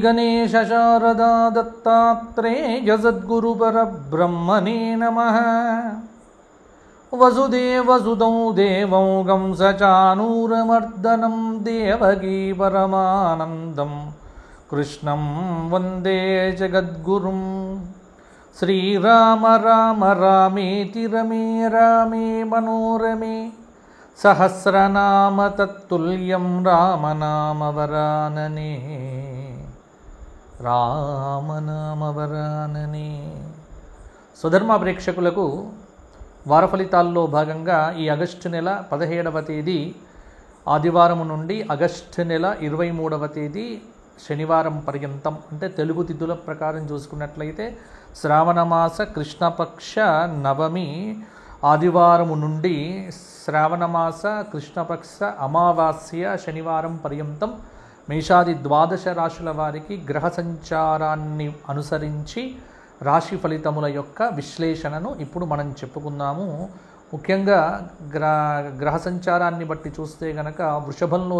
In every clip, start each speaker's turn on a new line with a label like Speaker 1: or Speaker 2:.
Speaker 1: गणेश शारदा दत्तात्रेय सद्गुरुपरब्रह्मणे नमः। वसुदेवसुतं देवं कंसचाणूरमर्दनं देवकी परमानन्दं कृष्णं वन्दे जगद्गुरुं। श्रीराम राम रामेति रमे रामे मनोरमे सहस्रनाम तत्तुल्यं रामनामवरानने రామనామవరాననే. స్వధర్మ ప్రేక్షకులకు వార ఫలితాల్లో భాగంగా ఈ ఆగస్టు నెల 17వ తేదీ ఆదివారం నుండి ఆగస్టు నెల 23వ తేదీ శనివారం పర్యంతం, అంటే తెలుగు తిథుల ప్రకారం చూసుకున్నట్లయితే శ్రావణమాస కృష్ణపక్ష నవమి ఆదివారము నుండి శ్రావణమాస కృష్ణపక్ష అమావాస్య శనివారం పర్యంతం మేషాది ద్వాదశ రాశుల వారికి గ్రహ సంచారాన్ని అనుసరించి రాశి ఫలితముల యొక్క విశ్లేషణను ఇప్పుడు మనం చెప్పుకుందాము. ముఖ్యంగా గ్రహ సంచారాన్ని బట్టి చూస్తే గనక వృషభంలో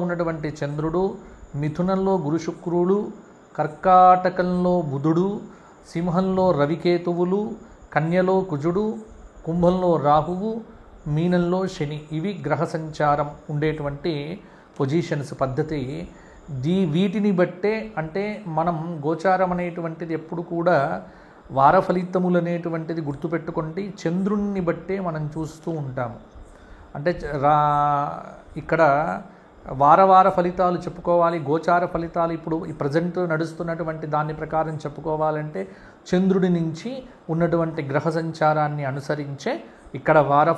Speaker 1: ఉన్నటువంటి చంద్రుడు, మిథునంలో గురు శుక్రుడు, కర్కాటకంలో బుధుడు, సింహంలో రవికేతువులు, కన్యలో కుజుడు, కుంభంలో రాహువు, మీనంలో శని. ఇవి గ్రహ సంచారం ఉండేటువంటి పొజిషన్స్ పద్ధతి. వీటిని బట్టే, అంటే మనం గోచారం అనేటువంటిది ఎప్పుడు కూడా వార ఫలితములు అనేటువంటిది గుర్తుపెట్టుకోండి, చంద్రుణ్ణి బట్టే మనం చూస్తూ ఉంటాము. అంటే ఇక్కడ వార ఫలితాలు చెప్పుకోవాలి, గోచార ఫలితాలు ఇప్పుడు ఈ ప్రజెంట్ నడుస్తున్నటువంటి దాని ప్రకారం చెప్పుకోవాలంటే చంద్రుడి నుంచి ఉన్నటువంటి గ్రహ సంచారాన్ని అనుసరించే ఇక్కడ వార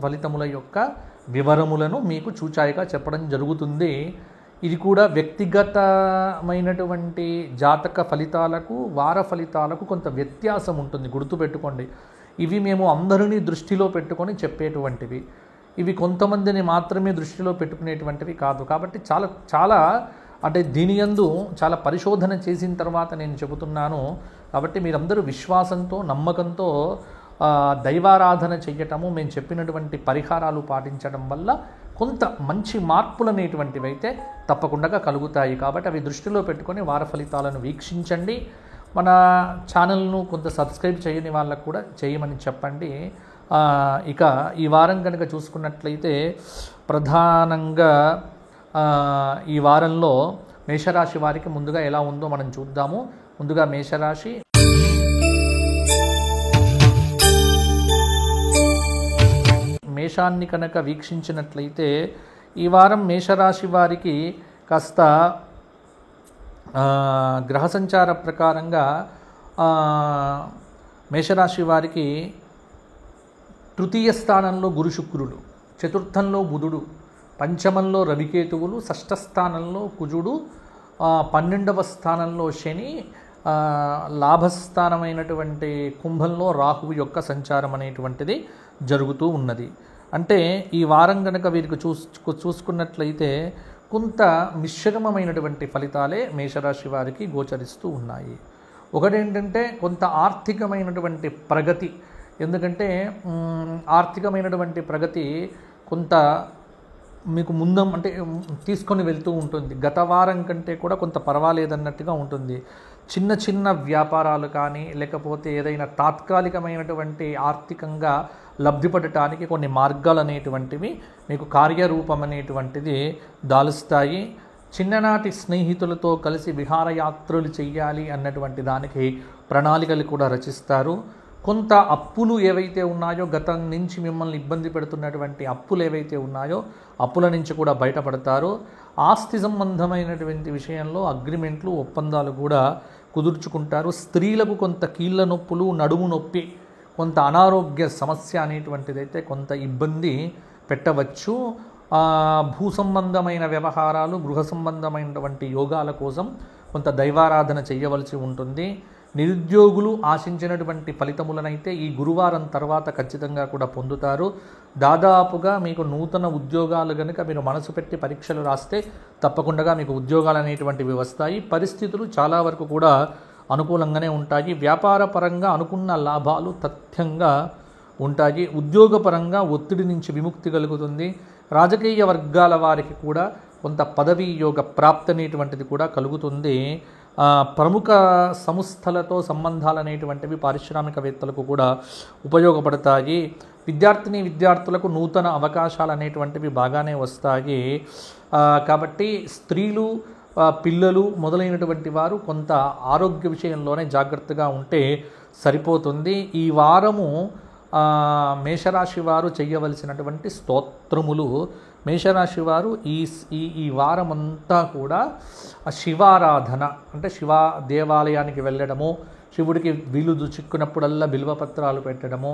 Speaker 1: ఫలితముల యొక్క వివరములను మీకు చూచాయిగా చెప్పడం జరుగుతుంది. ఇది కూడా వ్యక్తిగతమైనటువంటి జాతక ఫలితాలకు వార ఫలితాలకు కొంత వ్యత్యాసం ఉంటుంది, గుర్తుపెట్టుకోండి. ఇవి మేము అందరినీ దృష్టిలో పెట్టుకొని చెప్పేటువంటివి, ఇవి కొంతమందిని మాత్రమే దృష్టిలో పెట్టుకునేటువంటివి కాదు. కాబట్టి చాలా అంటే దీని యందు చాలా పరిశోధన చేసిన తర్వాత నేను చెబుతున్నాను. కాబట్టి మీరందరూ విశ్వాసంతో నమ్మకంతో దైవారాధన చెయ్యటము, మేము చెప్పినటువంటి పరిహారాలు పాటించడం వల్ల కొంత మంచి మార్పులు అనేటువంటివి అయితే తప్పకుండా కలుగుతాయి. కాబట్టి అవి దృష్టిలో పెట్టుకొని వార ఫలితాలను వీక్షించండి. మన ఛానల్ను కొంత సబ్స్క్రైబ్ చేయని వాళ్ళకు కూడా చేయమని చెప్పండి. ఇక ఈ వారం కనుక చూసుకున్నట్లయితే ప్రధానంగా ఈ వారంలో మేషరాశి వారికి ముందుగా ఎలా ఉందో మనం చూద్దాము. ముందుగా మేషరాశి. మేషాన్ని కనుక వీక్షించినట్లయితే ఈ వారం మేషరాశి వారికి కాస్త గ్రహ సంచార ప్రకారంగా మేషరాశి వారికి తృతీయ స్థానంలో గురు శుక్రుడు, చతుర్థంలో బుధుడు, పంచమంలో రవికేతువులు, షష్ఠ స్థానంలో కుజుడు, 12వ స్థానంలో శని, లాభస్థానమైనటువంటి కుంభంలో రాహువు యొక్క సంచారం అనేటువంటిది జరుగుతూ ఉన్నది. అంటే ఈ వారం కనుక వీరికి చూసుకున్నట్లయితే కొంత మిశ్రమమైనటువంటి ఫలితాలే మేషరాశి వారికి గోచరిస్తూ ఉన్నాయి. ఒకటేంటంటే కొంత ఆర్థికమైనటువంటి ప్రగతి, ఎందుకంటే ఆర్థికమైనటువంటి ప్రగతి కొంత మీకు అంటే తీసుకొని వెళ్తూ ఉంటుంది. గత వారం కంటే కూడా కొంత పర్వాలేదన్నట్టుగా ఉంటుంది. చిన్న చిన్న వ్యాపారాలు కానీ లేకపోతే ఏదైనా తాత్కాలికమైనటువంటి ఆర్థికంగా లబ్ధిపడటానికి కొన్ని మార్గాలు అనేటువంటివి మీకు కార్యరూపం అనేటువంటిది దాలుస్తాయి. చిన్ననాటి స్నేహితులతో కలిసి విహారయాత్రలు చెయ్యాలి అన్నటువంటి దానికి ప్రణాళికలు కూడా రచిస్తారు. కొంత అప్పులు ఏవైతే ఉన్నాయో, గతం నుంచి మిమ్మల్ని ఇబ్బంది పెడుతున్నటువంటి అప్పులు ఏవైతే ఉన్నాయో అప్పుల నుంచి కూడా బయటపడతారు. ఆస్తి సంబంధమైనటువంటి విషయంలో అగ్రిమెంట్లు, ఒప్పందాలు కూడా కుదుర్చుకుంటారు. స్త్రీలకు కొంత కీళ్ళ నొప్పులు, నడుము నొప్పి, కొంత అనారోగ్య సమస్య అనేటువంటిదైతే కొంత ఇబ్బంది పెట్టవచ్చు. భూ సంబంధమైన వ్యవహారాలు, గృహ సంబంధమైనటువంటి యోగాల కోసం కొంత దైవారాధన చేయవలసి ఉంటుంది. నిరుద్యోగులు ఆశించినటువంటి ఫలితములనైతే ఈ గురువారం తర్వాత ఖచ్చితంగా కూడా పొందుతారు. దాదాపుగా మీకు నూతన ఉద్యోగాలు కనుక మీరు మనసు పెట్టి పరీక్షలు రాస్తే తప్పకుండా మీకు ఉద్యోగాలు అనేటువంటివి వస్తాయి. పరిస్థితులు చాలా వరకు కూడా అనుకూలంగానే ఉంటాయి. వ్యాపార పరంగా అనుకున్న లాభాలు తథ్యంగా ఉంటాయి. ఉద్యోగపరంగా ఒత్తిడి నుంచి విముక్తి కలుగుతుంది. రాజకీయ వర్గాల వారికి కూడా కొంత పదవీ యోగ ప్రాప్తి అనేటువంటిది కూడా కలుగుతుంది. ప్రముఖ సంస్థలతో సంబంధాలు అనేటువంటివి పారిశ్రామికవేత్తలకు కూడా ఉపయోగపడతాయి. విద్యార్థులకు నూతన అవకాశాలు అనేటువంటివి బాగానే వస్తాయి. కాబట్టి స్త్రీలు, పిల్లలు మొదలైనటువంటి వారు కొంత ఆరోగ్య విషయంలోనే జాగ్రత్తగా ఉంటే సరిపోతుంది. ఈ వారము మేషరాశి వారు చేయవలసినటువంటి స్తోత్రములు, మేషరాశి వారు ఈ వారమంతా కూడా శివారాధన, అంటే శివ దేవాలయానికి వెళ్ళడము, శివుడికి వీలు చిక్కునప్పుడల్లా బిల్వపత్రాలు పెట్టడము,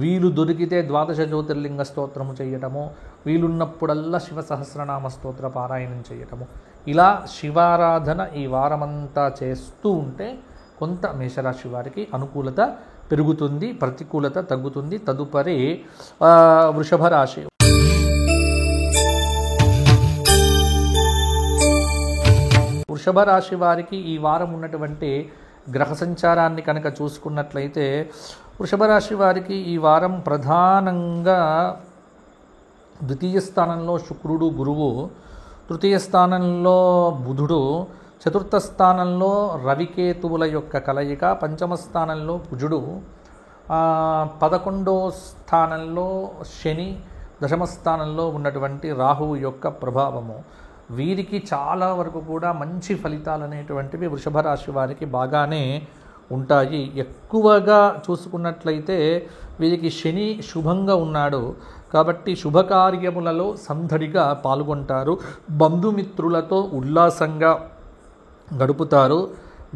Speaker 1: వీలు దొరికితే ద్వాదశ జ్యోతిర్లింగ స్తోత్రము చేయటము, వీలున్నప్పుడల్లా శివ సహస్రనామ స్తోత్ర పారాయణం చేయటము, ఇలా శివారాధన ఈ వారమంతా చేస్తూ ఉంటే కొంత మేషరాశి వారికి అనుకూలత పెరుగుతుంది, ప్రతికూలత తగ్గుతుంది. తదుపరి వృషభ రాశి. వృషభ రాశి వారికి ఈ వారం ఉన్నటువంటి గ్రహ సంచారాన్ని కనుక చూసుకున్నట్లయితే వృషభ రాశి వారికి ఈ వారం ప్రధానంగా ద్వితీయ స్థానంలో శుక్రుడు, గురువు, తృతీయ స్థానంలో బుధుడు, చతుర్థ స్థానంలో రవికేతువుల యొక్క కలయిక, పంచమ స్థానంలో కుజుడు, 11వ స్థానంలో శని, దశమ స్థానంలో ఉన్నటువంటి రాహువు యొక్క ప్రభావము. వీరికి చాలా వరకు కూడా మంచి ఫలితాలు అనేటువంటివి వృషభ రాశి వారికి బాగానే ఉంటాయి. ఎక్కువగా చూసుకున్నట్లయితే వీరికి శని శుభంగా ఉన్నాడు కాబట్టి శుభకార్యములలో సందడిగా పాల్గొంటారు, బంధుమిత్రులతో ఉల్లాసంగా గడుపుతారు,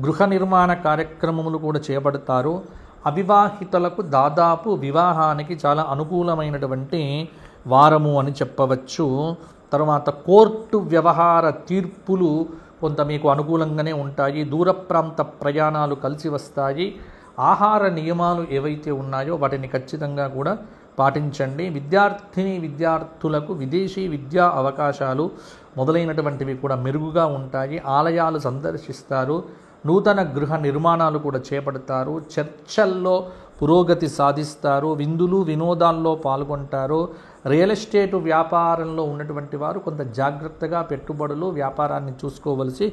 Speaker 1: గృహ నిర్మాణ కార్యక్రమములు కూడా చేపడతారు. అవివాహితులకు దాదాపు వివాహానికి చాలా అనుకూలమైనటువంటి వారము అని చెప్పవచ్చు. తర్వాత కోర్టు వ్యవహార తీర్పులు కొంత మీకు అనుకూలంగానే ఉంటాయి. దూర ప్రాంత ప్రయాణాలు కలిసి వస్తాయి. ఆహార నియమాలు ఏవైతే ఉన్నాయో వాటిని ఖచ్చితంగా కూడా పాటించండి. విద్యార్థులకు విదేశీ విద్యా అవకాశాలు మొదలైనటువంటివి కూడా మెరుగుగా ఉంటాయి. ఆలయాలు సందర్శిస్తారు, నూతన గృహ నిర్మాణాలు కూడా చేపడతారు, చర్చల్లో పురోగతి సాధిస్తారు, విందులు వినోదాల్లో పాల్గొంటారు. రియల్ ఎస్టేటు వ్యాపారంలో ఉన్నటువంటి వారు కొంత జాగ్రత్తగా పెట్టుబడులు వ్యాపారాన్ని చూసుకోవలసి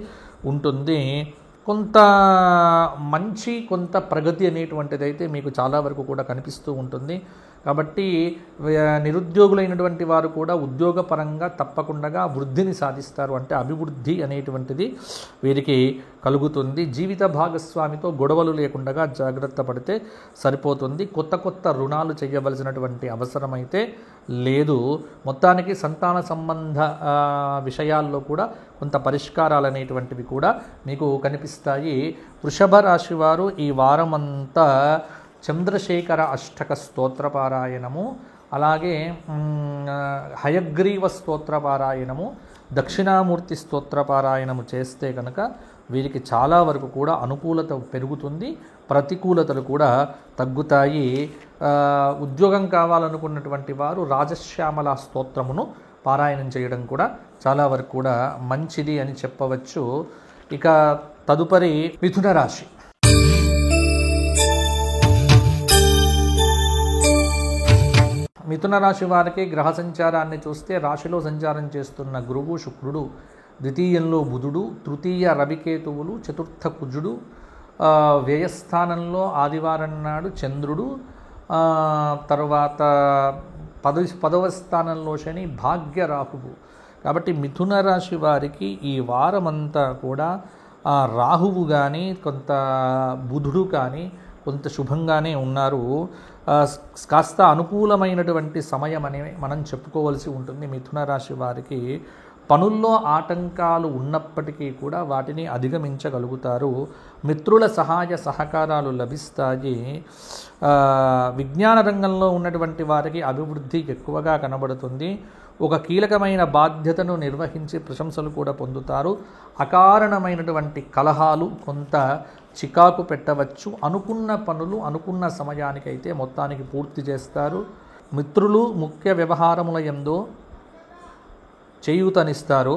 Speaker 1: ఉంటుంది. కొంత మంచి కొంత ప్రగతి అనేటువంటిది అయితే మీకు చాలా వరకు కూడా కనిపిస్తూ ఉంటుంది. కాబట్టి నిరుద్యోగులైనటువంటి వారు కూడా ఉద్యోగపరంగా తప్పకుండా వృద్ధిని సాధిస్తారు, అంటే అభివృద్ధి అనేటువంటిది వీరికి కలుగుతుంది. జీవిత భాగస్వామితో గొడవలు లేకుండా జాగ్రత్త పడితే సరిపోతుంది. కొత్త రుణాలు చేయవలసినటువంటి అవసరమైతే లేదు. మొత్తానికి సంతాన సంబంధ విషయాల్లో కూడా కొంత పరిష్కారాలు అనేటువంటివి కూడా మీకు కనిపిస్తాయి. వృషభ రాశి వారు ఈ వారమంతా చంద్రశేఖర అష్టక స్తోత్రపారాయణము, అలాగే హయగ్రీవ స్తోత్రపారాయణము, దక్షిణామూర్తి స్తోత్రపారాయణము చేస్తే కనుక వీరికి చాలా వరకు కూడా అనుకూలత పెరుగుతుంది, ప్రతికూలతలు కూడా తగ్గుతాయి. ఉద్యోగం కావాలనుకున్నటువంటి వారు రాజశ్యామల స్తోత్రమును పారాయణం చేయడం కూడా చాలా వరకు కూడా మంచిది అని చెప్పవచ్చు. ఇక తదుపరి మిథున రాశి. మిథున రాశి వారికి గ్రహ సంచారాన్ని చూస్తే రాశిలో సంచారం చేస్తున్న గురువు, శుక్రుడు, ద్వితీయంలో బుధుడు, తృతీయ రవికేతువులు, చతుర్థ కుజుడు, వ్యయస్థానంలో ఆదివారం నాడు చంద్రుడు, తర్వాత 10వ స్థానంలో శని, భాగ్య రాహువు. కాబట్టి మిథున రాశి వారికి ఈ వారమంతా కూడా రాహువు కానీ కొంత బుధుడు కానీ కొంత శుభంగానే ఉన్నారు. కాస్త అనుకూలమైనటువంటి సమయం అని మనం చెప్పుకోవాల్సి ఉంటుంది. మిథున రాశి వారికి పనుల్లో ఆటంకాలు ఉన్నప్పటికీ కూడా వాటిని అధిగమించగలుగుతారు. మిత్రుల సహాయ సహకారాలు లభిస్తాయి. విజ్ఞాన రంగంలో ఉన్నటువంటి వారికి అభివృద్ధి ఎక్కువగా కనబడుతుంది. ఒక కీలకమైన బాధ్యతను నిర్వహించి ప్రశంసలు కూడా పొందుతారు. అకారణమైనటువంటి కలహాలు కొంత చికాకు పెట్టవచ్చు. అనుకున్న పనులు అనుకున్న సమయానికైతే మొత్తానికి పూర్తి చేస్తారు. మిత్రులు ముఖ్య వ్యవహారముల యందు చేయూతనిస్తారు.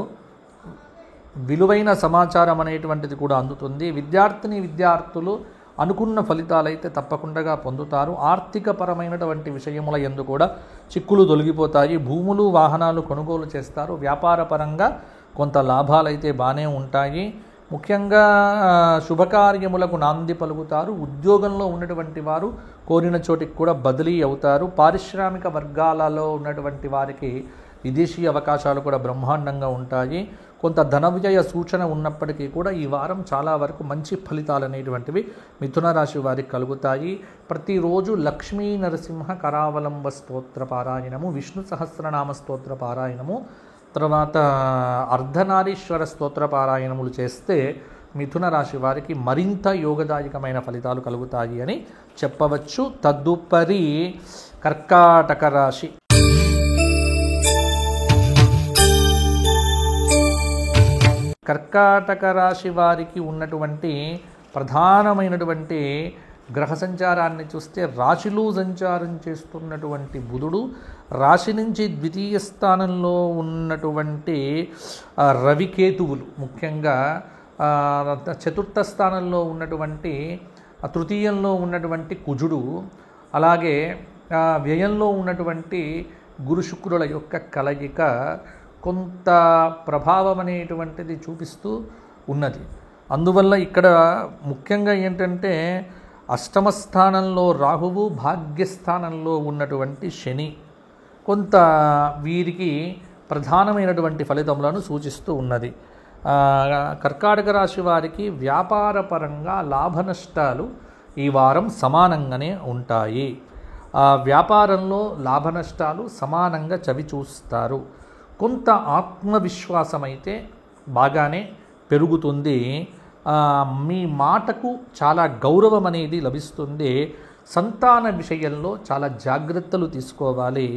Speaker 1: విలువైన సమాచారం అనేటువంటిది కూడా అందుతుంది. విద్యార్థులు అనుకున్న ఫలితాలైతే తప్పకుండా పొందుతారు. ఆర్థికపరమైనటువంటి విషయముల యందు కూడా చిక్కులు తొలగిపోతాయి. భూములు వాహనాలు కొనుగోలు చేస్తారు. వ్యాపార పరంగా కొంత లాభాలైతే బాగానే ఉంటాయి. ముఖ్యంగా శుభకార్యములకు నాంది పలుకుతారు. ఉద్యోగంలో ఉన్నటువంటి వారు కోరిన చోటికి కూడా బదిలీ అవుతారు. పారిశ్రామిక వర్గాలలో ఉన్నటువంటి వారికి విదేశీ అవకాశాలు కూడా బ్రహ్మాండంగా ఉంటాయి. కొంత ధన వ్యయ సూచన ఉన్నప్పటికీ కూడా ఈ వారం చాలా వరకు మంచి ఫలితాలు అనేటువంటివి మిథున రాశి వారికి కలుగుతాయి. ప్రతిరోజు లక్ష్మీ నరసింహ కరావలంబ స్తోత్ర పారాయణము, విష్ణు సహస్రనామ స్తోత్ర పారాయణము, తర్వాత అర్ధనారీశ్వర స్తోత్ర పారాయణములు చేస్తే మిథున రాశి వారికి మరింత యోగదాయకమైన ఫలితాలు కలుగుతాయి అని చెప్పవచ్చు. తదుపరి కర్కాటక రాశి. కర్కాటక రాశి వారికి ఉన్నటువంటి ప్రధానమైనటువంటి గ్రహ సంచారాన్ని చూస్తే రాశిలో సంచారం చేస్తున్నటువంటి బుధుడు, రాశి నుంచి ద్వితీయ స్థానంలో ఉన్నటువంటి రవికేతువులు, ముఖ్యంగా చతుర్థ స్థానంలో ఉన్నటువంటి తృతీయంలో ఉన్నటువంటి కుజుడు, అలాగే వ్యయంలో ఉన్నటువంటి గురు శుక్రుల యొక్క కలయిక కొంత ప్రభావం అనేటువంటిది చూపిస్తూ ఉన్నది. అందువల్ల ఇక్కడ ముఖ్యంగా ఏంటంటే అష్టమ స్థానంలో రాహువు, భాగ్యస్థానంలో ఉన్నటువంటి శని కొంత వీరికి ప్రధానమైనటువంటి ఫలితములను సూచిస్తూ ఉన్నది. కర్కాటక రాశి వారికి వ్యాపారపరంగా లాభ నష్టాలు ఈ వారం సమానంగానే ఉంటాయి. వ్యాపారంలో లాభ నష్టాలు సమానంగా చవిచూస్తారు. కొంత ఆత్మవిశ్వాసం అయితే బాగానే పెరుగుతుంది. మీ మాటకు చాలా గౌరవం అనేది లభిస్తుంది. సంతాన విషయంలో చాలా జాగ్రత్తలు తీసుకోవాలి.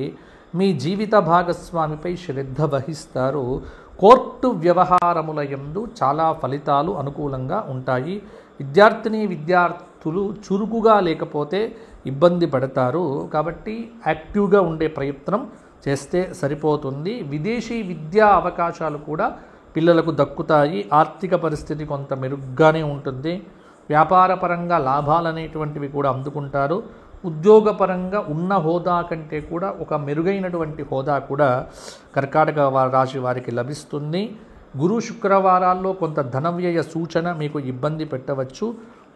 Speaker 1: మీ జీవిత భాగస్వామిపై శ్రద్ధ వహిస్తారు. కోర్టు వ్యవహారముల యందు చాలా ఫలితాలు అనుకూలంగా ఉంటాయి. విద్యార్థులు చురుకుగా లేకపోతే ఇబ్బంది పడతారు. కాబట్టి యాక్టివ్గా ఉండే ప్రయత్నం చేస్తే సరిపోతుంది. విదేశీ విద్యా అవకాశాలు కూడా పిల్లలకు దక్కుతాయి. ఆర్థిక పరిస్థితి కొంత మెరుగ్గానే ఉంటుంది. వ్యాపారపరంగా లాభాలు అనేటువంటివి కూడా అందుకుంటారు. ఉద్యోగపరంగా ఉన్న హోదా కంటే కూడా ఒక మెరుగైనటువంటి హోదా కూడా కర్కాటక రాశి వారికి లభిస్తుంది. గురు శుక్రవారాల్లో కొంత ధనవ్యయ సూచన మీకు ఇబ్బంది పెట్టవచ్చు.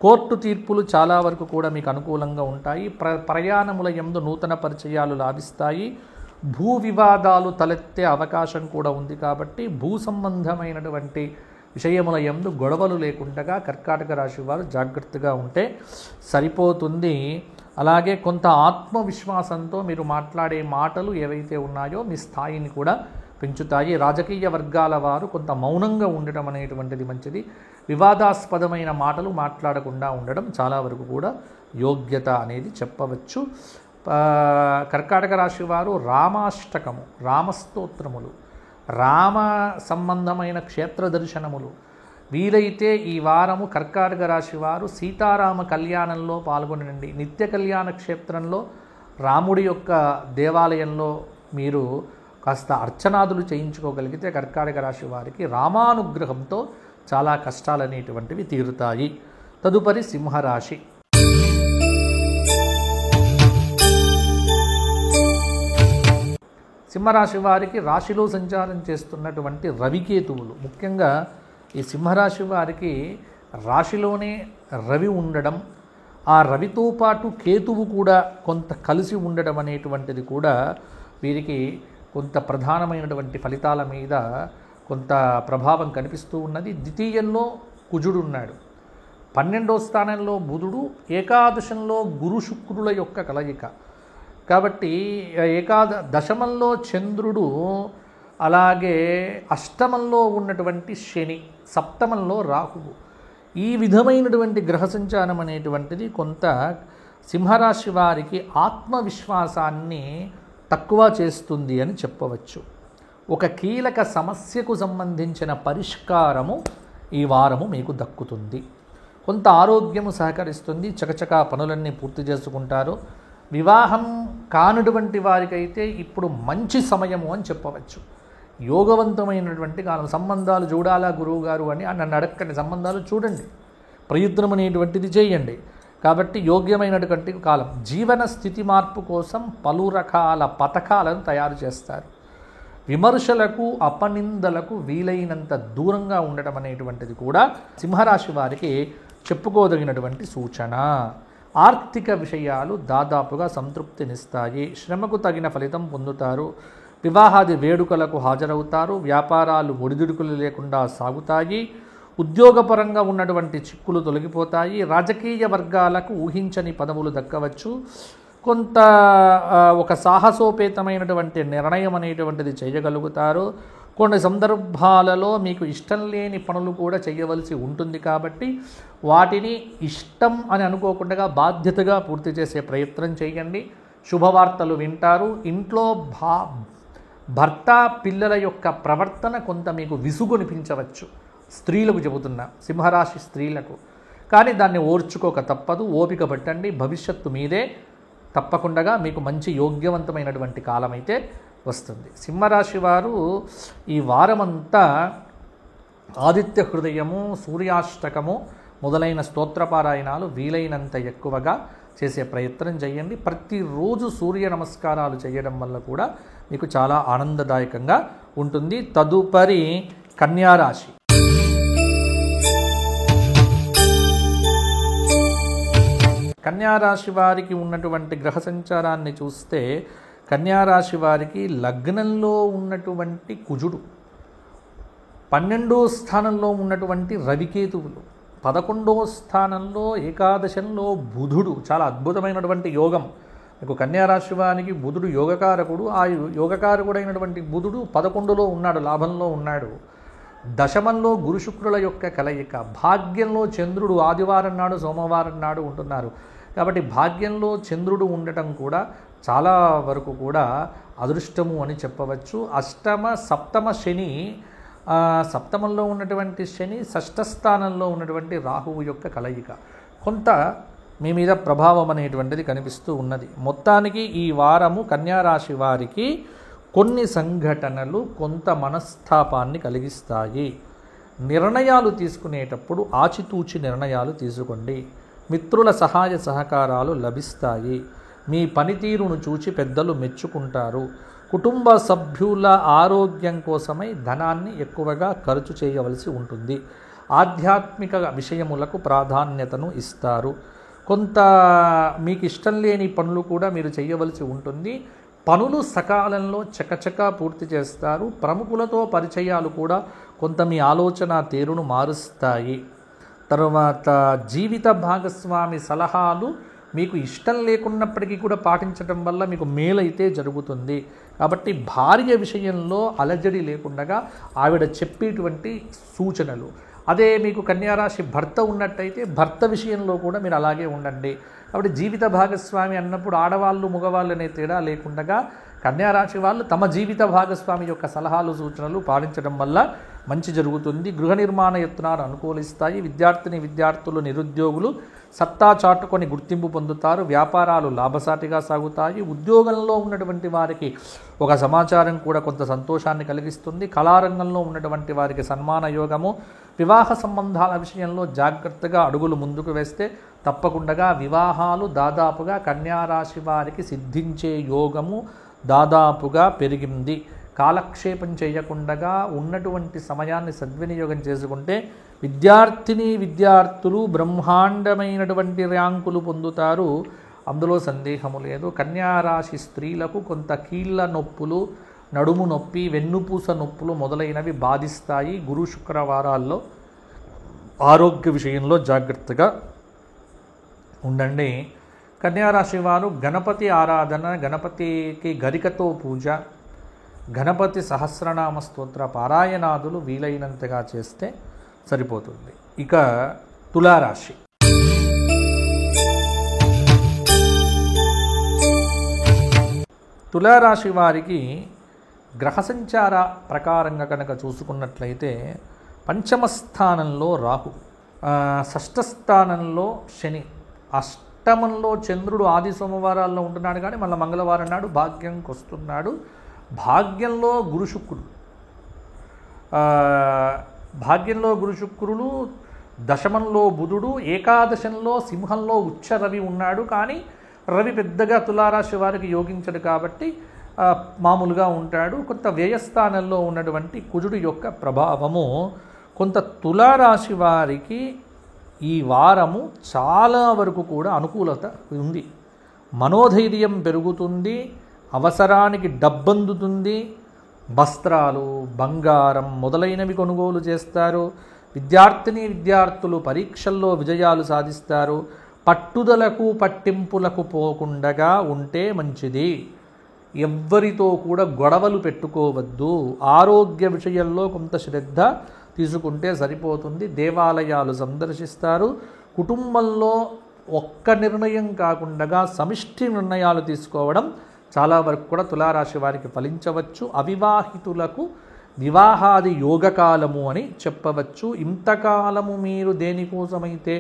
Speaker 1: కోర్టు తీర్పులు చాలా వరకు కూడా మీకు అనుకూలంగా ఉంటాయి. ప్రయాణముల యందు నూతన పరిచయాలు లాభిస్తాయి. భూ వివాదాలు తలెత్తే అవకాశం కూడా ఉంది. కాబట్టి భూ సంబంధమైనటువంటి విషయముల యందు గొడవలు లేకుండా కర్కాటక రాశి వారు జాగ్రత్తగా ఉంటే సరిపోతుంది. అలాగే కొంత ఆత్మవిశ్వాసంతో మీరు మాట్లాడే మాటలు ఏవైతే ఉన్నాయో మీ స్థాయిని కూడా పెంచుతాయి. రాజకీయ వర్గాల వారు కొంత మౌనంగా ఉండటం అనేటువంటిది మంచిది. వివాదాస్పదమైన మాటలు మాట్లాడకుండా ఉండడం చాలా వరకు కూడా యోగ్యత అనేది చెప్పవచ్చు. కర్కాటక రాశి వారు రామాష్టకము, రామస్తోత్రములు, రామ సంబంధమైన క్షేత్ర దర్శనములు వీలైతే ఈ వారము కర్కాటక రాశి వారు సీతారామ కళ్యాణంలో పాల్గొనండి. నిత్య కళ్యాణ క్షేత్రంలో రాముడి యొక్క దేవాలయంలో మీరు కాస్త అర్చనాదులు చేయించుకోగలిగితే కర్కాటక రాశి వారికి రామానుగ్రహంతో చాలా కష్టాలు అనేటువంటివి తీరుతాయి. తదుపరి సింహరాశి. సింహరాశి వారికి రాశిలో సంచారం చేస్తున్నటువంటి రవికేతువులు, ముఖ్యంగా ఈ సింహరాశి వారికి రాశిలోనే రవి ఉండడం, ఆ రవితో పాటు కేతువు కూడా కొంత కలిసి ఉండడం అనేటువంటిది కూడా వీరికి కొంత ప్రధానమైనటువంటి ఫలితాల మీద కొంత ప్రభావం కనిపిస్తూ ఉన్నది. ద్వితీయంలో కుజుడు ఉన్నాడు, 12వ స్థానంలో బుధుడు, ఏకాదశంలో గురు శుక్రుల యొక్క కలయిక. కాబట్టి దశమంలో చంద్రుడు, అలాగే అష్టమంలో ఉన్నటువంటి శని, సప్తమంలో రాహువు, ఈ విధమైనటువంటి గ్రహ సంచారం అనేటువంటిది కొంత సింహరాశి వారికి ఆత్మవిశ్వాసాన్ని తక్కువ చేస్తుంది అని చెప్పవచ్చు. ఒక కీలక సమస్యకు సంబంధించిన పరిష్కారము ఈ వారము మీకు దక్కుతుంది. కొంత ఆరోగ్యము సహకరిస్తుంది. చకచకా పనులన్నీ పూర్తి చేసుకుంటారు. వివాహం కానటువంటి వారికైతే ఇప్పుడు మంచి సమయము అని చెప్పవచ్చు. యోగవంతమైనటువంటి కాలం. సంబంధాలు చూడాలా గురువు గారు అని నన్ను అడగండి, సంబంధాలు చూడండి, ప్రయత్నం అనేటువంటిది చేయండి. కాబట్టి యోగ్యమైనటువంటి కాలం. జీవన స్థితి మార్పు కోసం పలు రకాల పథకాలను తయారు చేస్తారు. విమర్శలకు అపనిందలకు వీలైనంత దూరంగా ఉండటం అనేటువంటిది కూడా సింహరాశి వారికి చెప్పుకోదగినటువంటి సూచన. ఆర్థిక విషయాలు దాదాపుగా సంతృప్తినిస్తాయి. శ్రమకు తగిన ఫలితం పొందుతారు. వివాహాది వేడుకలకు హాజరవుతారు. వ్యాపారాలు ఒడిదుడుకులు లేకుండా సాగుతాయి. ఉద్యోగపరంగా ఉన్నటువంటి చిక్కులు తొలగిపోతాయి. రాజకీయ వర్గాలకు ఊహించని పదవులు దక్కవచ్చు. కొంత ఒక సాహసోపేతమైనటువంటి నిర్ణయం అనేటువంటిది చేయగలుగుతారు. కొన్ని సందర్భాలలో మీకు ఇష్టం లేని పనులు కూడా చేయవలసి ఉంటుంది కాబట్టి వాటిని ఇష్టం అని అనుకోకుండా బాధ్యతగా పూర్తి చేసే ప్రయత్నం చేయండి. శుభవార్తలు వింటారు. ఇంట్లో భర్త పిల్లల యొక్క ప్రవర్తన కొంత మీకు విసుగొనిపించవచ్చు. స్త్రీలకు చెబుతున్నా, సింహరాశి స్త్రీలకు. కానీ దాన్ని ఓర్చుకోక తప్పదు. ఓపిక పట్టండి. భవిష్యత్తు మీదే. తప్పకుండా మీకు మంచి యోగ్యవంతమైనటువంటి కాలం అయితే వస్తుంది. సింహరాశి వారు ఈ వారమంతా ఆదిత్య హృదయము, సూర్యాష్టకము మొదలైన స్తోత్రపారాయణాలు వీలైనంత ఎక్కువగా చేసే ప్రయత్నం చేయండి. ప్రతిరోజు సూర్య నమస్కారాలు చేయడం వల్ల కూడా మీకు చాలా ఆనందదాయకంగా ఉంటుంది. తదుపరి కన్యారాశి. కన్యారాశి వారికి ఉన్నటువంటి గ్రహ సంచారాన్ని చూస్తే కన్యారాశి వారికి లగ్నంలో ఉన్నటువంటి కుజుడు, 12వ స్థానంలో ఉన్నటువంటి రవికేతువులు, 11వ స్థానంలో ఏకాదశంలో బుధుడు, చాలా అద్భుతమైనటువంటి యోగం. మీకు కన్యారాశి వారికి బుధుడు యోగకారకుడు. ఆ యోగకారకుడైనటువంటి బుధుడు 11లో ఉన్నాడు, లాభంలో ఉన్నాడు. దశమంలో గురు శుక్రుల యొక్క కలయిక. భాగ్యంలో చంద్రుడు ఆదివారం నాడు సోమవారం నాడు ఉంటున్నారు కాబట్టి భాగ్యంలో చంద్రుడు ఉండటం కూడా చాలా వరకు కూడా అదృష్టము అని చెప్పవచ్చు. అష్టమ సప్తమ శని, సప్తమంలో ఉన్నటువంటి శని, షష్ఠ స్థానంలో ఉన్నటువంటి రాహువు యొక్క కలయిక కొంత మీ మీద ప్రభావం అనేటువంటిది కనిపిస్తూ ఉన్నది. మొత్తానికి ఈ వారము కన్యారాశి వారికి కొన్ని సంఘటనలు కొంత మనస్తాపాన్ని కలిగిస్తాయి. నిర్ణయాలు తీసుకునేటప్పుడు ఆచితూచి నిర్ణయాలు తీసుకోండి. మిత్రుల సహాయ సహకారాలు లభిస్తాయి. మీ పనితీరును చూచి పెద్దలు మెచ్చుకుంటారు. కుటుంబ సభ్యుల ఆరోగ్యం కోసమై ధనాన్ని ఎక్కువగా ఖర్చు చేయవలసి ఉంటుంది. ఆధ్యాత్మిక విషయములకు ప్రాధాన్యతను ఇస్తారు. కొంత మీకు ఇష్టం లేని పనులు కూడా మీరు చేయవలసి ఉంటుంది. పనులు సకాలంలో చకచకా పూర్తి చేస్తారు. ప్రముఖులతో పరిచయాలు కూడా కొంత మీ ఆలోచన తీరును మారుస్తాయి. తర్వాత జీవిత భాగస్వామి సలహాలు మీకు ఇష్టం లేకున్నప్పటికీ కూడా పాటించడం వల్ల మీకు మేలైతే జరుగుతుంది. కాబట్టి భార్య విషయంలో అలజడి లేకుండా ఆవిడ చెప్పేటువంటి సూచనలు. అదే మీకు కన్యారాశి భర్త ఉన్నట్టయితే భర్త విషయంలో కూడా మీరు అలాగే ఉండండి. కాబట్టి జీవిత భాగస్వామి అన్నప్పుడు ఆడవాళ్ళు మగవాళ్ళు అనే తేడా లేకుండా కన్యారాశి వాళ్ళు తమ జీవిత భాగస్వామి యొక్క సలహాలు సూచనలు పాటించడం వల్ల మంచి జరుగుతుంది. గృహ నిర్మాణ యత్నాలు అనుకూలిస్తాయి. విద్యార్థులు నిరుద్యోగులు సత్తా చాటుకొని గుర్తింపు పొందుతారు. వ్యాపారాలు లాభసాటిగా సాగుతాయి. ఉద్యోగంలో ఉన్నటువంటి వారికి ఒక సమాచారం కూడా కొంత సంతోషాన్ని కలిగిస్తుంది. కళారంగంలో ఉన్నటువంటి వారికి సన్మాన యోగము. వివాహ సంబంధాల విషయంలో జాగ్రత్తగా అడుగులు ముందుకు వేస్తే తప్పకుండా వివాహాలు దాదాపుగా కన్యారాశి వారికి సిద్ధించే యోగము దాదాపుగా పెరిగింది. కాలక్షేపం చేయకుండా ఉన్నటువంటి సమయాన్ని సద్వినియోగం చేసుకుంటే విద్యార్థులు బ్రహ్మాండమైనటువంటి ర్యాంకులు పొందుతారు. అందులో సందేహము లేదు. కన్యారాశి స్త్రీలకు కొంత కీళ్ళ నొప్పులు, నడుము నొప్పి, వెన్నుపూస నొప్పులు మొదలైనవి బాధిస్తాయి. గురు శుక్రవారాల్లో ఆరోగ్య విషయంలో జాగ్రత్తగా ఉండండి. కన్యారాశి వారు గణపతి ఆరాధన, గణపతికి గరికతో పూజ, గణపతి సహస్రనామ స్తోత్ర పారాయణాదులు వీలైనంతగా చేస్తే సరిపోతుంది. ఇక తులారాశి. తులారాశి వారికి గ్రహ సంచార ప్రకారంగా కనుక చూసుకున్నట్లయితే పంచమ స్థానంలో రాహు, షష్ఠ స్థానంలో శని, అష్టమంలో చంద్రుడు ఆది సోమవారాల్లో ఉంటున్నాడు కానీ మళ్ళీ మంగళవారం నాడు భాగ్యంకి వస్తున్నాడు. భాగ్యంలో గురు శుక్రులు, దశమంలో బుధుడు, ఏకాదశంలో సింహంలో ఉచ్చ రవి ఉన్నాడు. కానీ రవి పెద్దగా తులారాశి వారికి యోగించడు కాబట్టి మామూలుగా ఉంటాడు. కొంత వ్యయస్థానంలో ఉన్నటువంటి కుజుడి యొక్క ప్రభావము కొంత తులారాశి వారికి ఈ వారము చాలా వరకు కూడా అనుకూలత ఉంది. మనోధైర్యం పెరుగుతుంది, అవసరానికి డబ్బందుతుంది, వస్త్రాలు, బంగారం మొదలైనవి కొనుగోలు చేస్తారు. విద్యార్థులు పరీక్షల్లో విజయాలు సాధిస్తారు. పట్టుదలకు పట్టింపులకు పోకుండగా ఉంటే మంచిది. ఎవ్వరితో కూడా గొడవలు పెట్టుకోవద్దు. ఆరోగ్య విషయంలో కొంత శ్రద్ధ తీసుకుంటే సరిపోతుంది. దేవాలయాలు సందర్శిస్తారు. కుటుంబంలో ఒక్క నిర్ణయం కాకుండా సమిష్టి నిర్ణయాలు తీసుకోవడం చాలా వరకు కూడా తులారాశి వారికి ఫలించవచ్చు. అవివాహితులకు వివాహాది యోగకాలము అని చెప్పవచ్చు. ఇంతకాలము మీరు దేనికోసమైతే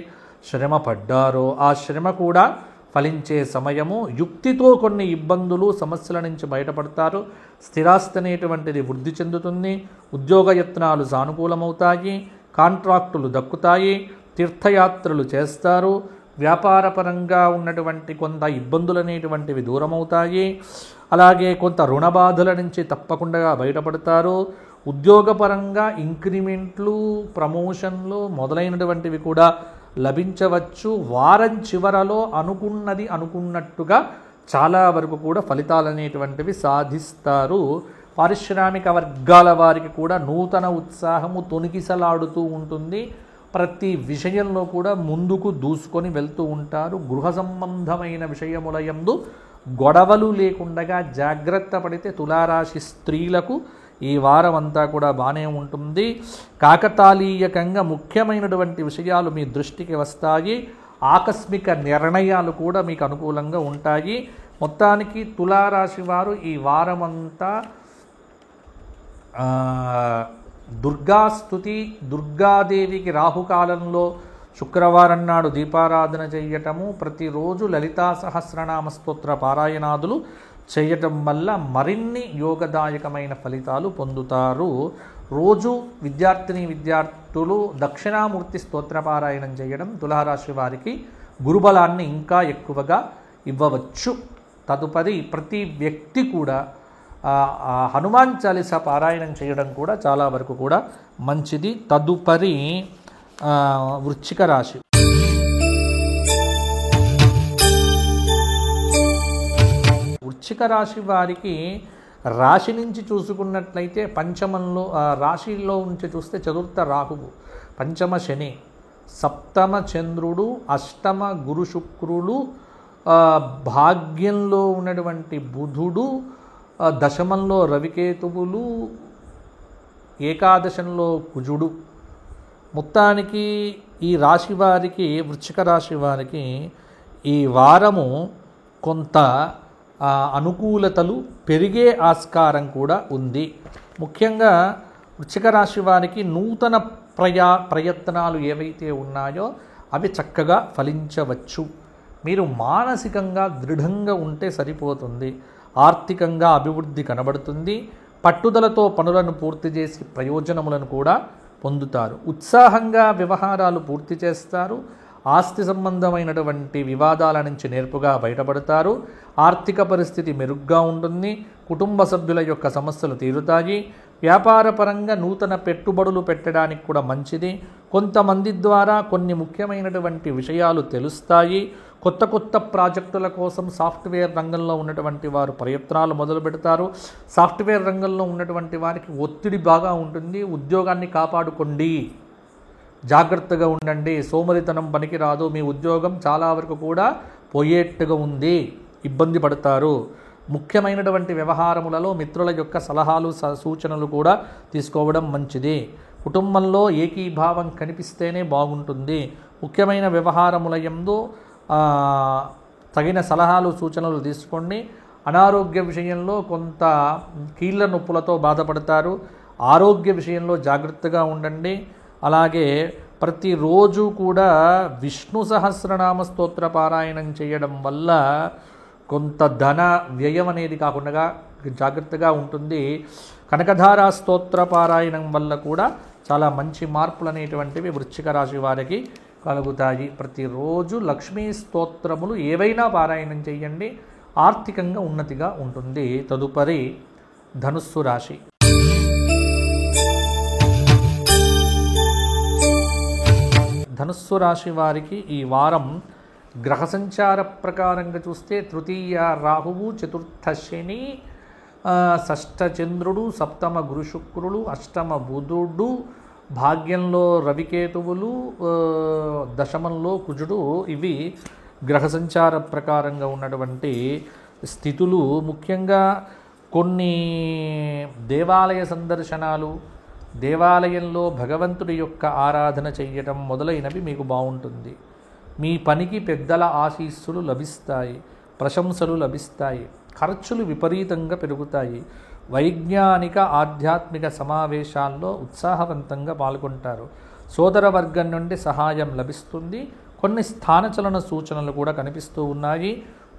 Speaker 1: శ్రమ పడ్డారో ఆ శ్రమ కూడా ఫలించే సమయము. యుక్తితో కొన్ని ఇబ్బందులు సమస్యల నుంచి బయటపడతారు. స్థిరాస్తి అనేటువంటిది వృద్ధి చెందుతుంది. ఉద్యోగ యత్నాలు సానుకూలమవుతాయి. కాంట్రాక్టులు దక్కుతాయి. తీర్థయాత్రలు చేస్తారు. వ్యాపారపరంగా ఉన్నటువంటి కొంత ఇబ్బందులు అనేటువంటివి దూరమవుతాయి. అలాగే కొంత రుణ బాధల నుంచి తప్పకుండా బయటపడతారు. ఉద్యోగపరంగా ఇంక్రిమెంట్లు, ప్రమోషన్లు మొదలైనటువంటివి కూడా లభించవచ్చు. వారం చివరలో అనుకున్నది అనుకున్నట్టుగా చాలా వరకు కూడా ఫలితాలు అనేటువంటివి సాధిస్తారు. పారిశ్రామిక వర్గాల వారికి కూడా నూతన ఉత్సాహము తొణికిసలాడుతూ ఉంటుంది. ప్రతి విషయంలో కూడా ముందుకు దూసుకొని వెళ్తూ ఉంటారు. గృహ సంబంధమైన విషయముల యందు గొడవలు లేకుండా జాగ్రత్త పడితే తులారాశి స్త్రీలకు ఈ వారం అంతా కూడా బాగానే ఉంటుంది. కాకతాళీయకంగా ముఖ్యమైనటువంటి విషయాలు మీ దృష్టికి వస్తాయి. ఆకస్మిక నిర్ణయాలు కూడా మీకు అనుకూలంగా ఉంటాయి. మొత్తానికి తులారాశి వారు ఈ వారమంతా దుర్గాస్తుతి, దుర్గాదేవికి రాహుకాలంలో శుక్రవారం నాడు దీపారాధన చేయటము, ప్రతిరోజు లలితా సహస్రనామ స్తోత్ర పారాయణాదులు చేయటం వల్ల మరిన్ని యోగదాయకమైన ఫలితాలు పొందుతారు. రోజు విద్యార్థులు దక్షిణామూర్తి స్తోత్రపారాయణం చేయడం తులారాశి వారికి గురుబలాన్ని ఇంకా ఎక్కువగా ఇవ్వవచ్చు. తదుపరి ప్రతి వ్యక్తి కూడా హనుమాన్ చాలీసా పారాయణం చేయడం కూడా చాలా వరకు కూడా మంచిది. తదుపరి వృశ్చిక రాశి. వృశ్చిక రాశి వారికి రాశి నుంచి చూసుకున్నట్లయితే పంచమంలో రాశిలో ఉంచి చూస్తే చతుర్థ రాహువు, పంచమ శని, సప్తమ చంద్రుడు, అష్టమ గురు శుక్రులు, భాగ్యంలో ఉన్నటువంటి బుధుడు, దశమంలో రవికేతువులు, ఏకాదశంలో కుజుడు. మొత్తానికి ఈ రాశి వారికి, వృశ్చిక రాశి వారికి ఈ వారము కొంత అనుకూలతలు పెరిగే ఆస్కారం కూడా ఉంది. ముఖ్యంగా వృశ్చిక రాశి వారికి నూతన ప్రయత్నాలు ఏవైతే ఉన్నాయో అవి చక్కగా ఫలించవచ్చు. మీరు మానసికంగా దృఢంగా ఉంటే సరిపోతుంది. ఆర్థికంగా అభివృద్ధి కనబడుతుంది. పట్టుదలతో పనులను పూర్తి చేసి ప్రయోజనములను కూడా పొందుతారు. ఉత్సాహంగా వ్యవహారాలు పూర్తి చేస్తారు. ఆస్తి సంబంధమైనటువంటి వివాదాల నుంచి నేర్పుగా బయటపడతారు. ఆర్థిక పరిస్థితి మెరుగ్గా ఉంటుంది. కుటుంబ సభ్యుల యొక్క సమస్యలు తీరుతాయి. వ్యాపారపరంగా నూతన పెట్టుబడులు పెట్టడానికి కూడా మంచిది. కొంతమంది ద్వారా కొన్ని ముఖ్యమైనటువంటి విషయాలు తెలుస్తాయి. కొత్త ప్రాజెక్టుల కోసం సాఫ్ట్వేర్ రంగంలో ఉన్నటువంటి వారు ప్రయత్నాలు మొదలు పెడతారు. సాఫ్ట్వేర్ రంగంలో ఉన్నటువంటి వారికి ఒత్తిడి బాగా ఉంటుంది. ఉద్యోగాన్ని కాపాడుకోండి, జాగ్రత్తగా ఉండండి. సోమరితనం పనికిరాదు. మీ ఉద్యోగం చాలా వరకు కూడా పోయేట్టుగా ఉంది, ఇబ్బంది పడతారు. ముఖ్యమైనటువంటి వ్యవహారములలో మిత్రుల యొక్క సలహాలు సూచనలు కూడా తీసుకోవడం మంచిది. కుటుంబంలో ఏకీభావం కనిపిస్తేనే బాగుంటుంది. ముఖ్యమైన వ్యవహారముల యందు తగిన సలహాలు సూచనలు తీసుకోండి. అనారోగ్య విషయంలో కొంత కీళ్ళ నొప్పులతో బాధపడతారు. ఆరోగ్య విషయంలో జాగ్రత్తగా ఉండండి. అలాగే ప్రతిరోజు కూడా విష్ణు సహస్రనామ స్తోత్ర పారాయణం చేయడం వల్ల కొంత ధన వ్యయం అనేది కాకుండా జాగ్రత్తగా ఉంటుంది. కనకధారా స్తోత్ర పారాయణం వల్ల కూడా చాలా మంచి మార్పులు అనేటువంటివి వృశ్చిక రాశి వారికి కలుగుతాయి. ప్రతిరోజు లక్ష్మీ స్తోత్రములు ఏవైనా పారాయణం చేయండి. ఆర్థికంగా ఉన్నతిగా ఉంటుంది. తదుపరి ధనుస్సు రాశి. ధనుస్సు రాశి వారికి ఈ వారం గ్రహ సంచార ప్రకారంగా చూస్తే తృతీయ రాహువు, చతుర్థ శని, షష్ఠ చంద్రుడు, సప్తమ గురు శుక్రుడు, అష్టమ బుధుడు, భాగ్యంలో రవికేతువులు, దశమంలో కుజుడు. ఇవి గ్రహ సంచార ప్రకారంగా ఉన్నటువంటి స్థితులు. ముఖ్యంగా కొన్ని దేవాలయ సందర్శనాలు, దేవాలయంలో భగవంతుడి యొక్క ఆరాధన చెయ్యటం మొదలైనవి మీకు బాగుంటుంది. మీ పనికి పెద్దల ఆశీస్సులు లభిస్తాయి, ప్రశంసలు లభిస్తాయి, ఖర్చులు విపరీతంగా పెరుగుతాయి. వైజ్ఞానిక ఆధ్యాత్మిక సమావేశాల్లో ఉత్సాహవంతంగా పాల్గొంటారు. సోదర వర్గం నుండి సహాయం లభిస్తుంది. కొన్ని స్థానచలన సూచనలు కూడా కనిపిస్తూ ఉన్నాయి.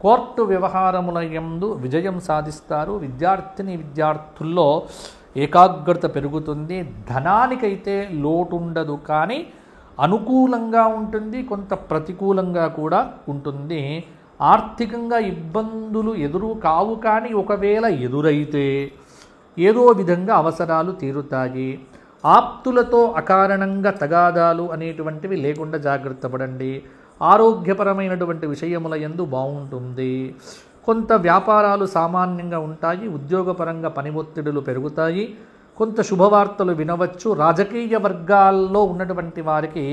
Speaker 1: కోర్టు వ్యవహారముల యందు విజయం సాధిస్తారు. విద్యార్థుల్లో ఏకాగ్రత పెరుగుతుంది. ధనానికైతే లోటు ఉండదు, కానీ అనుకూలంగా ఉంటుంది, కొంత ప్రతికూలంగా కూడా ఉంటుంది. ఆర్థికంగా ఇబ్బందులు ఎదురు కావు, కానీ ఒకవేళ ఎదురైతే ఏదో విధంగా అవసరాలు తీరుతాయి. ఆప్తులతో అకారణంగా తగాదాలు అనేటువంటివి లేకుండా జాగ్రత్త పడండి. ఆరోగ్యపరమైనటువంటి విషయముల యందు బాగుంటుంది. కొంత వ్యాపారాలు సామాన్యంగా ఉంటాయి. ఉద్యోగపరంగా పని ఒత్తిడులు పెరుగుతాయి. కొంత శుభవార్తలు వినవచ్చు. రాజకీయ వర్గాల్లో ఉన్నటువంటి వారికి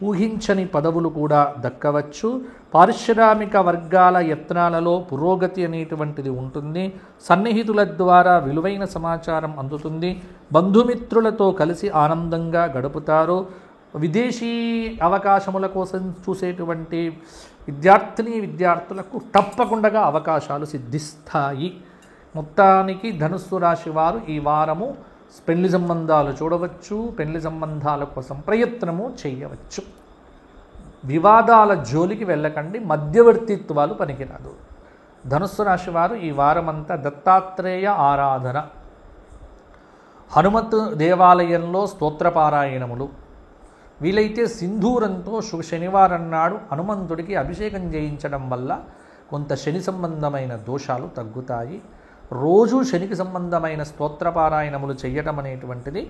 Speaker 1: ఊహించని పదవులు కూడా దక్కవచ్చు. పారిశ్రామిక వర్గాల యత్నాలలో పురోగతి అనేటువంటిది ఉంటుంది. సన్నిహితుల ద్వారా విలువైన సమాచారం అందుతుంది. బంధుమిత్రులతో కలిసి ఆనందంగా గడుపుతారు. అవకాశముల కోసం చూసేటువంటి విద్యార్థులకు తప్పకుండా అవకాశాలు సిద్ధిస్తాయి. మొత్తానికి ధనుస్సు రాశి వారు ఈ వారము పెళ్లి సంబంధాలు చూడవచ్చు, పెళ్లి సంబంధాల కోసం ప్రయత్నము చేయవచ్చు. వివాదాల జోలికి వెళ్ళకండి, మధ్యవర్తిత్వాలు పనికిరాదు. ధనుస్సు రాశి వారు ఈ వారమంతా దత్తాత్రేయ ఆరాధన, హనుమత్ దేవాలయంలో స్తోత్రపారాయణములు, వీలైతే సింధూరంతో శనివారం నాడు హనుమంతుడికి అభిషేకం చేయించడం వల్ల కొంత శని సంబంధమైన దోషాలు తగ్గుతాయి. రోజు శనికి సంబంధమైన స్తోత్రపారాయణములు చేయటం అనేటువంటిది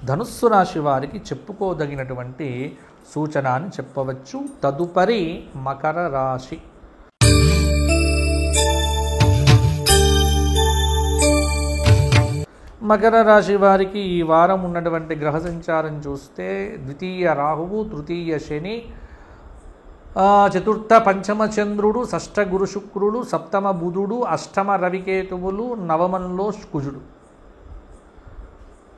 Speaker 1: ధనుస్సు రాశి వారికి చెప్పుకోదగినటువంటి సూచన అని చెప్పవచ్చు. తదుపరి మకర రాశి. మకర రాశి వారికి ఈ వారం ఉన్నటువంటి గ్రహ సంచారం చూస్తే ద్వితీయ రాహువు, తృతీయ శని, చతుర్థ పంచమ చంద్రుడు, షష్ఠ గురు శుక్రుడు, సప్తమ బుధుడు, అష్టమ రవికేతువులు, నవమంలో కుజుడు.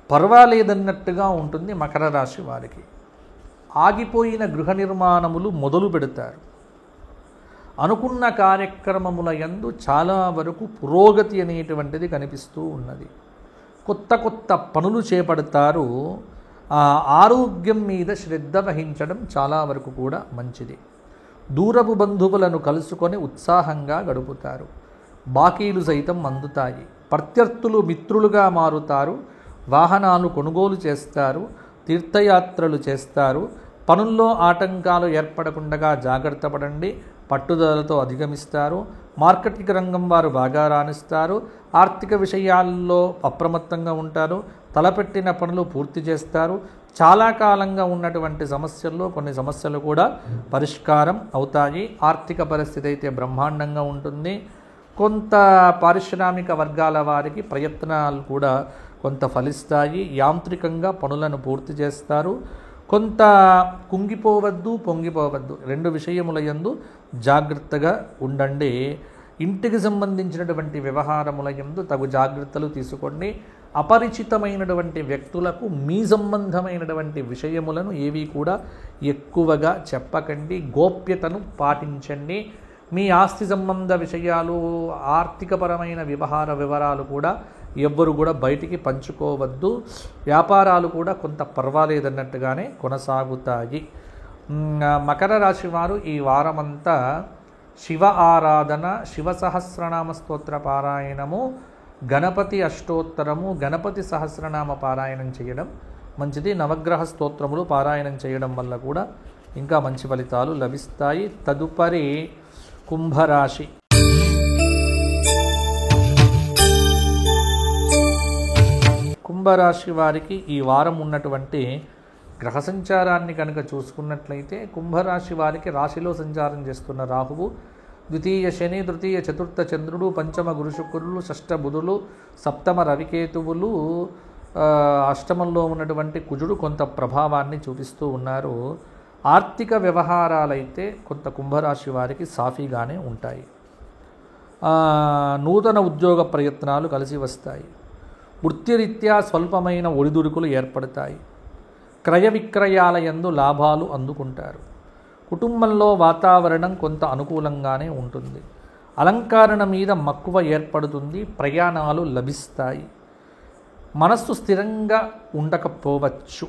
Speaker 1: పర్వాలేదన్నట్టుగా ఉంటుంది మకర రాశి వారికి. ఆగిపోయిన గృహ నిర్మాణములు మొదలు పెడతారు. అనుకున్న కార్యక్రమముల యందు చాలా వరకు పురోగతి అనేటువంటిది కనిపిస్తూ ఉన్నది. కొత్త కొత్త పనులు చేపడతారు. ఆరోగ్యం మీద శ్రద్ధ వహించడం చాలా వరకు కూడా మంచిది. దూరపు బంధువులను కలుసుకొని ఉత్సాహంగా గడుపుతారు. బాకీలు సైతం అందుతాయి. ప్రత్యర్థులు మిత్రులుగా మారుతారు. వాహనాలు కొనుగోలు చేస్తారు. తీర్థయాత్రలు చేస్తారు. పనుల్లో ఆటంకాలు ఏర్పడకుండా జాగ్రత్త పడండి. పట్టుదలతో అధిగమిస్తారు. మార్కెటింగ్ రంగం వారు బాగా రాణిస్తారు. ఆర్థిక విషయాల్లో అప్రమత్తంగా ఉంటారు. తలపెట్టిన పనులు పూర్తి చేస్తారు. చాలా కాలంగా ఉన్నటువంటి సమస్యల్లో కొన్ని సమస్యలు కూడా పరిష్కారం అవుతాయి. ఆర్థిక పరిస్థితి అయితే బ్రహ్మాండంగా ఉంటుంది. కొంత పారిశ్రామిక వర్గాల వారికి ప్రయత్నాలు కూడా కొంత ఫలిస్తాయి. యాంత్రికంగా పనులను పూర్తి చేస్తారు. కొంత కుంగిపోవద్దు, పొంగిపోవద్దు, రెండు విషయముల యందు జాగ్రత్తగా ఉండండి. ఇంటికి సంబంధించినటువంటి వ్యవహారముల యందు తగు జాగ్రత్తలు తీసుకోండి. అపరిచితమైనటువంటి వ్యక్తులకు మీ సంబంధమైనటువంటి విషయములను ఏవి కూడా ఎక్కువగా చెప్పకండి. గోప్యతను పాటించండి. మీ ఆస్తి సంబంధ విషయాలు, ఆర్థికపరమైన వ్యవహార వివరాలు కూడా ఎవ్వరు కూడా బయటికి పంచుకోవద్దు. వ్యాపారాలు కూడా కొంత పర్వాలేదన్నట్టుగానే కొనసాగుతాయి. మకర రాశి వారు ఈ వారమంతా శివ ఆరాధన, శివ సహస్రనామ స్తోత్ర పారాయణము, గణపతి అష్టోత్తరము, గణపతి సహస్రనామ పారాయణం చేయడం మంచిది. నవగ్రహ స్తోత్రములు పారాయణం చేయడం వల్ల కూడా ఇంకా మంచి ఫలితాలు లభిస్తాయి. తదుపరి కుంభరాశి. కుంభరాశి వారికి ఈ వారం ఉన్నటువంటి గ్రహ సంచారాన్ని కనుక చూసుకున్నట్లయితే కుంభరాశి వారికి రాశిలో సంచారం చేస్తున్న రాహువు, ద్వితీయ శని, తృతీయ చతుర్థ చంద్రుడు, పంచమ గురు శుక్రులు, షష్ఠ బుధులు, సప్తమ రవికేతువులు, అష్టమంలో ఉన్నటువంటి కుజుడు కొంత ప్రభావాన్ని చూపిస్తూ ఉన్నారు. ఆర్థిక వ్యవహారాలైతే కొంత కుంభరాశి వారికి సాఫీగానే ఉంటాయి. నూతన ఉద్యోగ ప్రయత్నాలు కలిసి వస్తాయి. వృత్తిరీత్యా స్వల్పమైన ఒడిదుడుకులు ఏర్పడతాయి. క్రయ విక్రయాల యందు లాభాలు అందుకుంటారు. కుటుంబంలో వాతావరణం కొంత అనుకూలంగానే ఉంటుంది. అలంకరణ మీద మక్కువ ఏర్పడుతుంది. ప్రయాణాలు లభిస్తాయి. మనస్సు స్థిరంగా ఉండకపోవచ్చు.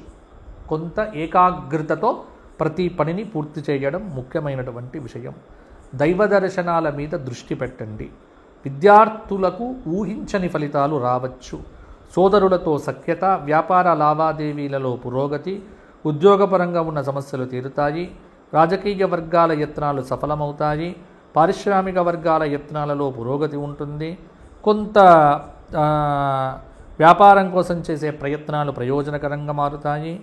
Speaker 1: కొంత ఏకాగ్రతతో ప్రతి పనిని పూర్తి చేయడం ముఖ్యమైనటువంటి విషయం. దైవ దర్శనాల మీద దృష్టి పెట్టండి. విద్యార్థులకు ఊహించని ఫలితాలు రావచ్చు. సోదరులతో సఖ్యత, వ్యాపార లావాదేవీలలో పురోగతి, ఉద్యోగపరంగా ఉన్న సమస్యలు తీరుతాయి. రాజకీయ వర్గాల యత్నాలు సఫలమవుతాయి. పారిశ్రామిక వర్గాల యత్నాలలో పురోగతి ఉంటుంది. కొంత వ్యాపారం కోసం చేసే ప్రయత్నాలు ప్రయోజనకరంగా మారుతాయి.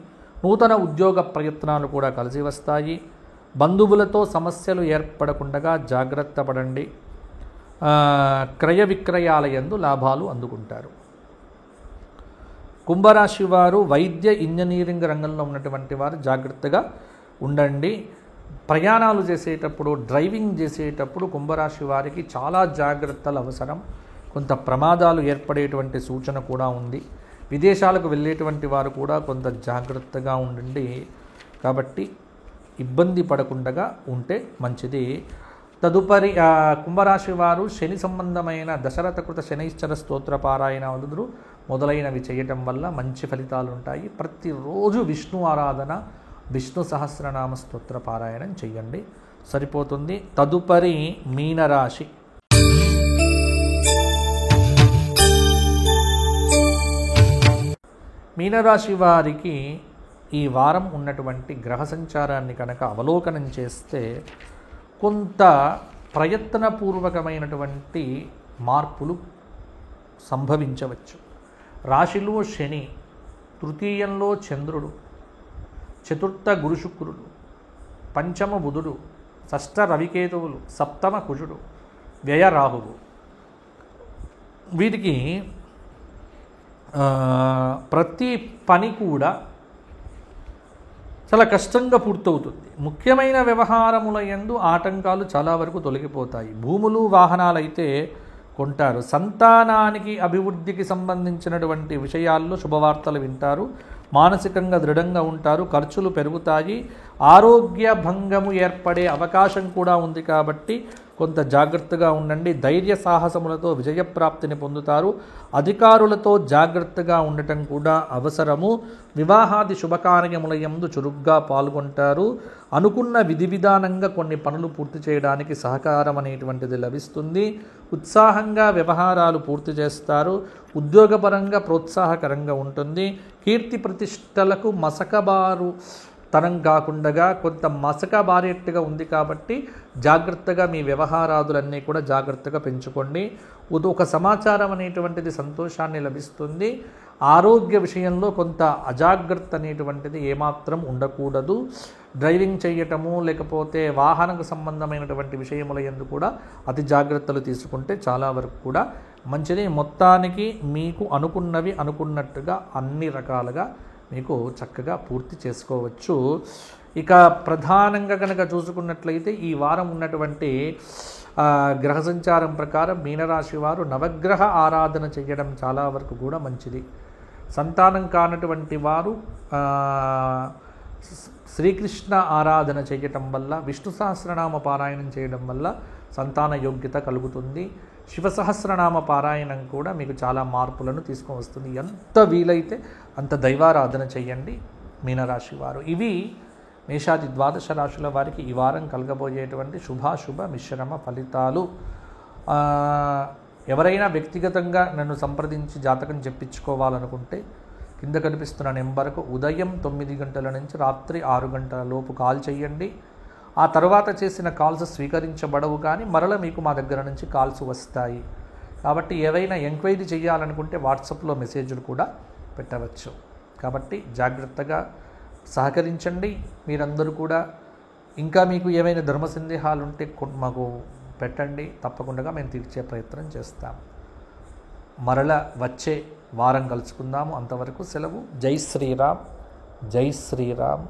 Speaker 1: నూతన ఉద్యోగ ప్రయత్నాలు కూడా కలిసి వస్తాయి. బంధువులతో సమస్యలు ఏర్పడకుండా జాగ్రత్త పడండి. క్రయ విక్రయాల యందు లాభాలు అందుకుంటారు. కుంభరాశి వారు వైద్య ఇంజనీరింగ్ రంగంలో ఉన్నటువంటి వారు జాగ్రత్తగా ఉండండి. ప్రయాణాలు చేసేటప్పుడు, డ్రైవింగ్ చేసేటప్పుడు కుంభరాశి వారికి చాలా జాగ్రత్తలు అవసరం. కొంత ప్రమాదాలు ఏర్పడేటువంటి సూచన కూడా ఉంది. విదేశాలకు వెళ్ళేటువంటి వారు కూడా కొంత జాగ్రత్తగా ఉండండి. కాబట్టి ఇబ్బంది పడకుండా ఉంటే మంచిది. తదుపరి కుంభరాశి వారు శని సంబంధమైన దశరథకృత శనైశ్చర స్తోత్ర పారాయణాదులు మొదలైనవి చేయటం వల్ల మంచి ఫలితాలు ఉంటాయి. ప్రతిరోజు విష్ణు ఆరాధన, విష్ణు సహస్రనామ స్తోత్ర పారాయణం చెయ్యండి, సరిపోతుంది. తదుపరి మీనరాశి. మీనరాశి వారికి ఈ వారం ఉన్నటువంటి గ్రహ సంచారాన్ని కనుక అవలోకనం చేస్తే కొంత ప్రయత్నపూర్వకమైనటువంటి మార్పులు సంభవించవచ్చు. రాశిలో శని, తృతీయంలో చంద్రుడు, చతుర్థ గురు శుక్రుడు, పంచమ బుధుడు, షష్ఠ రవికేతువులు, సప్తమ కుజుడు, వ్యయ రాహువు. వీటికి ప్రతి పని కూడా చాలా కష్టంగా పూర్తవుతుంది. ముఖ్యమైన వ్యవహారముల యందు ఆటంకాలు చాలా వరకు తొలగిపోతాయి. భూములు, వాహనాలైతే కొంటారు. సంతానానికి అభివృద్ధికి సంబంధించినటువంటి విషయాల్లో శుభవార్తలు వింటారు. మానసికంగా దృఢంగా ఉంటారు. ఖర్చులు పెరుగుతాయి. ఆరోగ్య భంగము ఏర్పడే అవకాశం కూడా ఉంది కాబట్టి కొంత జాగ్రత్తగా ఉండండి. ధైర్య సాహసములతో విజయప్రాప్తిని పొందుతారు. అధికారులతో జాగ్రత్తగా ఉండటం కూడా అవసరము. వివాహాది శుభకార్యముల యందు చురుగ్గా పాల్గొంటారు. అనుకున్న విధి విధానంగా కొన్ని పనులు పూర్తి చేయడానికి సహకారం అనేటువంటిది లభిస్తుంది. ఉత్సాహంగా వ్యవహారాలు పూర్తి చేస్తారు. ఉద్యోగపరంగా ప్రోత్సాహకరంగా ఉంటుంది. కీర్తి ప్రతిష్టలకు మసకబారు తనం కాకుండా కొంత మసకబారేట్టుగా ఉంది కాబట్టి జాగ్రత్తగా మీ వ్యవహారాదులన్నీ కూడా జాగ్రత్తగా పెంచుకోండి. ఒక సమాచారం అనేటువంటిది సంతోషాన్ని లభిస్తుంది. ఆరోగ్య విషయంలో కొంత అజాగ్రత్త అనేటువంటిది ఏమాత్రం ఉండకూడదు. డ్రైవింగ్ చేయటము, లేకపోతే వాహనకు సంబంధమైనటువంటి విషయముల యందు కూడా అతి జాగ్రత్తలు తీసుకుంటే చాలా వరకు కూడా మంచిది. మొత్తానికి మీకు అనుకున్నవి అనుకున్నట్టుగా అన్ని రకాలుగా మీకు చక్కగా పూర్తి చేసుకోవచ్చు. ఇక ప్రధానంగా కనుక చూసుకున్నట్లయితే ఈ వారం ఉన్నటువంటి గ్రహ సంచారం ప్రకారం మీనరాశి వారు నవగ్రహ ఆరాధన చేయడం చాలా వరకు కూడా మంచిది. సంతానం కానటువంటి వారు శ్రీకృష్ణ ఆరాధన చేయటం వల్ల, విష్ణు సహస్రనామ పారాయణం చేయడం వల్ల సంతాన యోగ్యత కలుగుతుంది. శివ సహస్రనామ పారాయణం కూడా మీకు చాలా మార్పులను తీసుకొని వస్తుంది. ఎంత వీలైతే అంత దైవారాధన చేయండి మీనరాశి వారు. ఇవి మేషాది ద్వాదశ రాశుల వారికి ఈ వారం కలగబోయేటువంటి శుభాశుభ మిశ్రమ ఫలితాలు. ఎవరైనా వ్యక్తిగతంగా నన్ను సంప్రదించి జాతకం చెప్పించుకోవాలనుకుంటే కింద కనిపిస్తున్న నెంబర్కు ఉదయం 9 గంటల నుంచి రాత్రి 6 గంటల లోపు కాల్ చేయండి. ఆ తర్వాత చేసిన కాల్స్ స్వీకరించబడవు, కానీ మరల మీకు మా దగ్గర నుంచి కాల్స్ వస్తాయి. కాబట్టి ఏవైనా ఎంక్వైరీ చేయాలనుకుంటే వాట్సాప్లో మెసేజ్లు కూడా పెట్టవచ్చు. కాబట్టి జాగ్రత్తగా సహకరించండి. మీరందరూ కూడా ఇంకా మీకు ఏమైనా ధర్మ సందేహాలు ఉంటే మాకు పెట్టండి, తప్పకుండా మేము తీర్చే ప్రయత్నం చేస్తాం. మరల వచ్చే వారం కలుసుకుందాము. అంతవరకు సెలవు. జై శ్రీరామ్, జై శ్రీరామ్,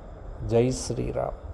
Speaker 1: జై శ్రీరామ్.